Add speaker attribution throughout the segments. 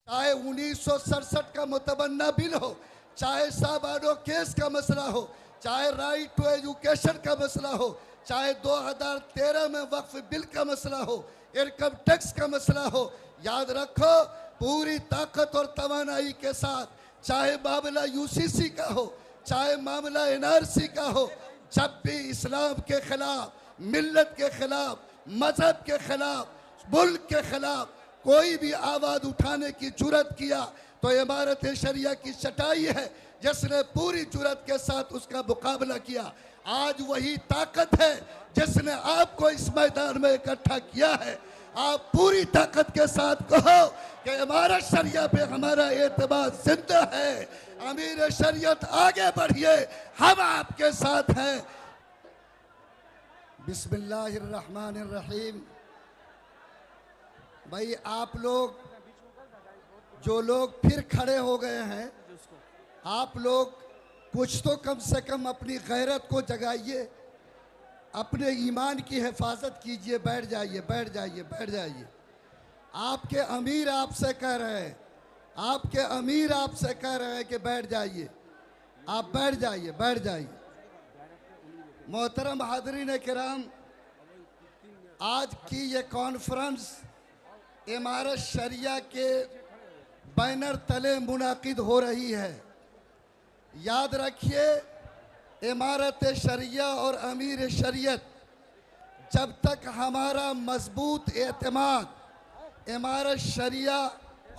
Speaker 1: चाहे 1967 का मुतबन्ना बिल हो, चाहे साबानो केस का मसला हो, चाहे राइट टू एजुकेशन का मसला हो, चाहे 2013 में वक्फ बिल का मसला हो, इनकम टैक्स का मसला हो, याद रखो पूरी ताकत और तवानाई के साथ, चाहे मामला यूसीसी का हो, चाहे मामला एनआरसी का हो, जब भी इस्लाम के खिलाफ, मिल्लत के खिलाफ, मजहब के खिलाफ, मुल्क के खिलाफ कोई भी आवाज उठाने की जुर्रत किया तो इमारत शरिया की चटाई है जिसने पूरी जुर्रत के साथ उसका मुकाबला किया। आज वही ताकत है जिसने आपको इस मैदान में इकट्ठा किया है। आप पूरी ताकत के साथ कहो कि इमारत शरिया पे हमारा एतमाद जिंदा है। अमीर शरीयत आगे बढ़िए, हम आपके साथ हैं। बिस्मिल्लाहिर्रहमानिर्रहीम। भाई आप लोग जो लोग फिर खड़े हो गए हैं, आप लोग कुछ तो कम से कम अपनी गैरत को जगाइए, अपने ईमान की हिफाजत कीजिए। बैठ जाइए, बैठ जाइए, बैठ जाइए। आपके अमीर आपसे कह रहे हैं, आपके अमीर आपसे कह रहे हैं कि बैठ जाइए। आप बैठ जाइए, बैठ जाइए। मोहतरम हाज़रीन किराम, आज की ये कॉन्फ्रेंस इमारत शरिया के बैनर तले मुनाकिद हो रही है। याद रखिए, इमारत शरिया और अमीर शरीयत, जब तक हमारा मजबूत एतमाद इमारत शरिया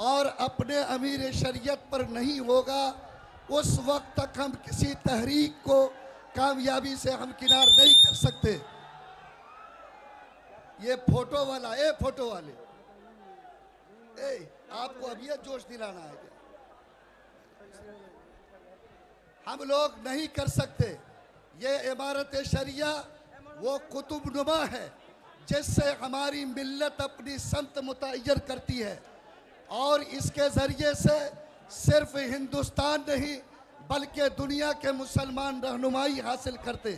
Speaker 1: और अपने अमीर शरीयत पर नहीं होगा, उस वक्त तक हम किसी तहरीक को कामयाबी से हम किनार नहीं कर सकते। ये फोटो वाला, फोटो वाले, आपको अब ये जोश दिलाना है क्या? हम लोग नहीं कर सकते। ये इमारत शरिया वो कुतुबनुमा है जिससे हमारी मिल्लत अपनी समत मुतय्यर करती है और इसके ज़रिए से सिर्फ हिंदुस्तान नहीं बल्कि दुनिया के मुसलमान रहनुमाई हासिल करते।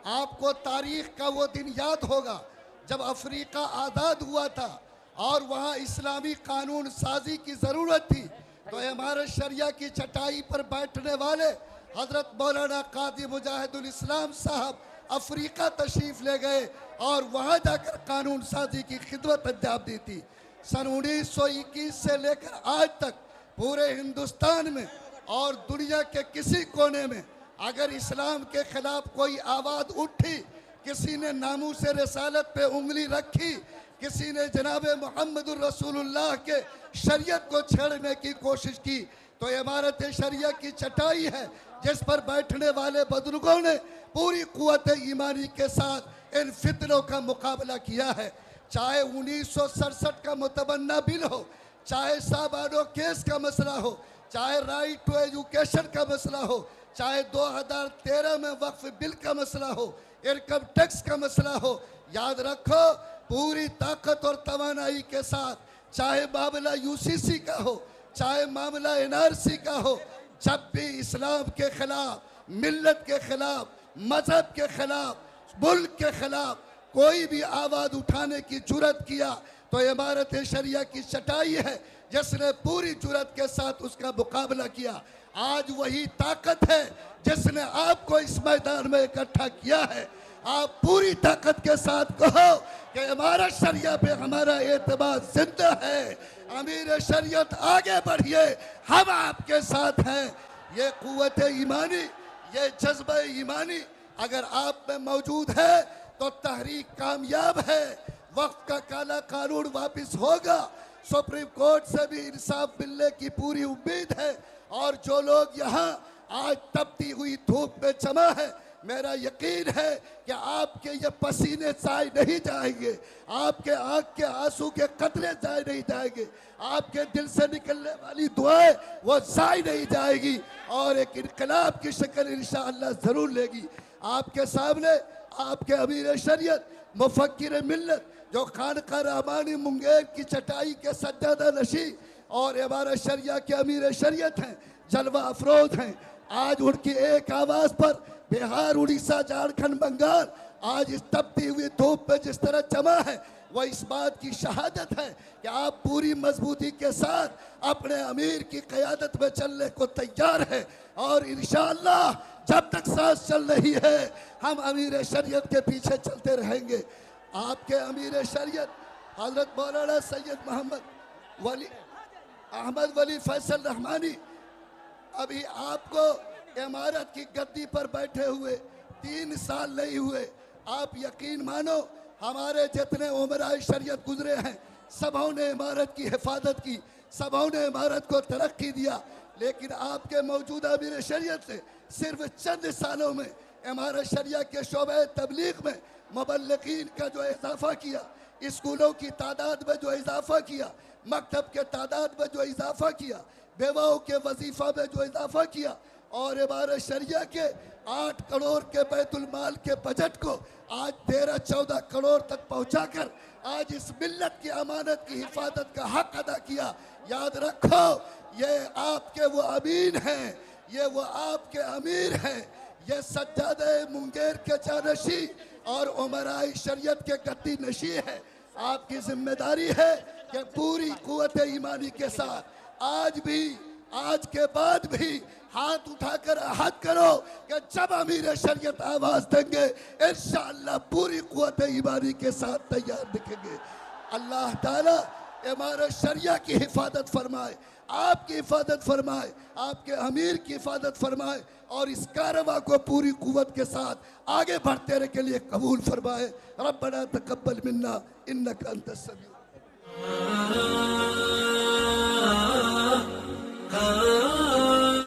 Speaker 1: आपको तारीख़ का वो दिन याद होगा जब अफ्रीका आज़ाद हुआ था और वहाँ इस्लामी कानून साजी की ज़रूरत थी, तो इमारत शरिया की चटाई पर बैठने वाले हज़रत मौलाना कादी मुजाहिदुल इस्लाम साहब अफ्रीका तशरीफ़ ले गए और वहाँ जाकर कानून साजी की खिदमत अंजाम दी थी। सन 1921 से लेकर आज तक पूरे हिंदुस्तान में और दुनिया के किसी कोने में अगर इस्लाम के ख़िलाफ़ कोई आवाज़ उठी, किसी ने नामूस रिसालत पे उंगली रखी, किसी ने जनाब मोहम्मदुर रसूलुल्लाह के शरीयत को छेड़ने की कोशिश की, तो इमारत शरिया की चटाई है जिस पर बैठने वाले बुजुर्गों ने पूरी कुव्वत ईमानी के साथ इन फितनों का मुकाबला किया है। चाहे 1967 का मुतबन्ना बिल हो, चाहे साबानो केस का मसला हो, चाहे राइट टू एजुकेशन का मसला हो, चाहे 2013 में वक्फ बिल का मसला हो, इनकम टैक्स का मसला हो, याद रखो पूरी ताकत और तवानाई के साथ, चाहे मामला यूसीसी का हो, चाहे मामला एनआरसी का हो, जब भी इस्लाम के खिलाफ, मिल्लत के खिलाफ, मजहब के खिलाफ, मुल्क के खिलाफ कोई भी आवाज़ उठाने की जुर्रत किया तो इमारत शरिया की चटाई है जिसने पूरी जुर्रत के साथ उसका मुकाबला किया। आज वही ताकत है जिसने आपको इस मैदान में इकट्ठा किया है। आप पूरी ताकत के साथ कहो कि इमारत शरिया पे हमारा एतमाद जिंदा है। अमीर शरीयत आगे बढ़िए, हम आपके साथ हैं। ये कुव्वत ईमानी, ये जज्बा ईमानी अगर आप में मौजूद है तो तहरीक कामयाब है। वक्त का काला कानून वापस होगा। सुप्रीम कोर्ट से भी इंसाफ मिलने की पूरी उम्मीद है और जो लोग यहाँ आज तपती हुई धूप में जमा है, मेरा यकीन है कि आपके ये पसीने जाए नहीं जाएंगे, आपके आँख के आंसू के कतरे जाए नहीं जाएंगे, आपके दिल से निकलने वाली दुआएं वो जाए नहीं जाएगी और एक इनकलाब की शक्ल इंशाअल्लाह ज़रूर लेगी। आपके सामने आपके अमीर शरीयत, मुफक्किर मिल्लत जो खानका रहमानी मुंगेर की चटाई के सज्जादा नशी और इमारत शरिया के अमीर शरीयत हैं, जलवा अफरोज हैं, आज उनकी एक आवाज़ पर बिहार, उड़ीसा, झारखंड, बंगाल आज इस तपती हुई धूप में जिस तरह जमा है, वो इस बात की शहादत है कि आप पूरी मजबूती के साथ अपने अमीर की क़यादत में चलने को तैयार है। और इंशाअल्लाह जब तक सांस चल रही है हम अमीर शरीयत के पीछे चलते रहेंगे। आपके अमीर शरीयत हजरत मौलाना सैयद मोहम्मद वली अहमद वली फैसल रहमानी अभी आपको इमारत की गद्दी पर बैठे हुए 3 साल नहीं हुए। आप यकीन मानो हमारे जितने उमराए शरीयत गुजरे हैं सबों ने इमारत की हिफाजत की, सबों ने इमारत को तरक्की दिया, लेकिन आपके मौजूदा अमीर शरीयत से सिर्फ चंद सालों में इमारत शरिया के शोबे तबलीग में मुबल्लिगीन का जो इजाफा किया, स्कूलों की तादाद में जो इजाफा किया, मकतब के तादाद में जो इजाफा किया, बेवाओं के वजीफ़ा में जो इजाफा किया और इमारत शरिया के 8 करोड़ के बैतुल माल के बजट को आज 13-14 करोड़ तक पहुंचाकर आज इस मिल्लत की अमानत की हिफाजत का हक अदा किया। याद रखो ये आपके वो अमीन हैं, ये वो आपके अमीर हैं, ये सज्जादे मुंगेर के जानशी और उमराए शरीयत के गद्दी नशी है। आपकी जिम्मेदारी है कि पूरी कुव्वत ईमानी के साथ आज भी, आज के बाद भी हाथ उठाकर अहद करो कि जब अमीर शरीयत आवाज देंगे इंशाअल्लाह पूरी कुव्वत ईमानी के साथ तैयार दिखेंगे। अल्लाह ताला इमारत शरिया की हिफाजत फरमाए, आपकी हिफाजत फरमाए, आपके अमीर की हिफाजत फरमाए और इस कारवां को पूरी कुव्वत के साथ आगे बढ़ते रहने के लिए कबूल फरमाए। रब्बना तकब्बल मिन्ना इन्नका अंतस समीउल